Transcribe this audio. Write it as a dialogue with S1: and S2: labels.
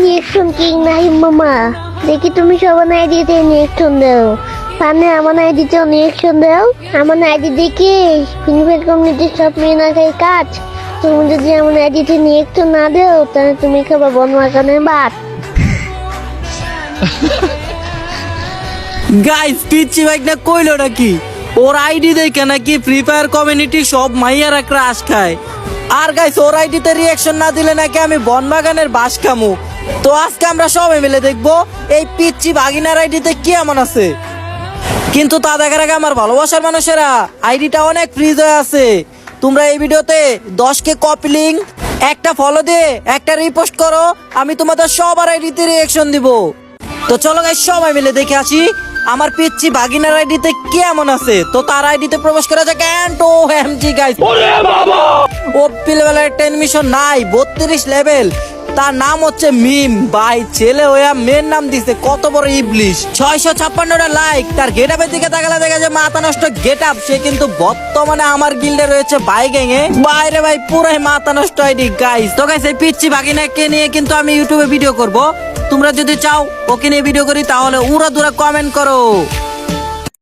S1: Reaction king Nahim মামা, দেখি তুমি সবার আইডিতে রিয়েকশন দাও। সামনে আমার আইডিতেও রিয়েকশন দাও। আমার আইডি দেখে ফ্রি ফায়ার কমিউনিটির সব মেয়ে না খাই কাজ। তুমি যদি আমার আইডিতে রিয়েকশন না দাও তাহলে তুমি খাবার বনমাকানের ভাত।
S2: গাইস পিচ্ছি বাইক না কইলো নাকি ওর আইডি দেখে নাকি ফ্রি ফায়ার কমিউনিটি সব মাইয়ারা ক্রাশ খায়। আর গাইস ওর আইডিতে রিয়াকশন না দিলে নাকি আমি বনবাগানের বাস খামু। তো আজকে আমরা সবাই মিলে দেখবো এই পিচ্ছি বাগিনার আইডিতে কি এমন আছে। কিন্তু তা দেখার আগে আমার ভালোবাসার মানুষেরা আইডিটা অনেক ফ্রিজ হয়ে আছে। তোমরা এই ভিডিওতে 10K কপি লিঙ্ক, একটা ফলো দিয়ে একটা রিপোস্ট করো, আমি তোমাদের সবার আইডিতে রিয়াকশন দিব। তো চলো গাইস সবাই মিলে দেখে আসি আমার পিচ্ছি বাগিনার আইডিতে কি এমন আছে। তো তার আইডিতে প্রবেশ করা যাক। এন্ড ও এমজি গাইস, ওরে বাবা, ও পিলবেলার 10 মিশন নাই 32 লেভেল। তার নাম হচ্ছে মিম ভাই, ছেলে ওয়া মেন নাম দিছে কত বড় ইবলিশ। 656টা লাইক। তার গেটআপের দিকে তাকালে দেখা যায় মাথা নষ্ট গেটআপ। সে কিন্তু বর্তমানে আমার গিল্ডে রয়েছে বাই গ্যাংয়ে। বাইরে ভাই পুরাই মাথা নষ্ট আইডি গাইস। তো গাইস এই পিচ্ছি বাগিনাকে নিয়ে কিন্তু আমি ইউটিউবে ভিডিও করব। তোমরা যদি চাও ওকে নিয়ে ভিডিও করি তাহলে উড়া দুরা কমেন্ট করো।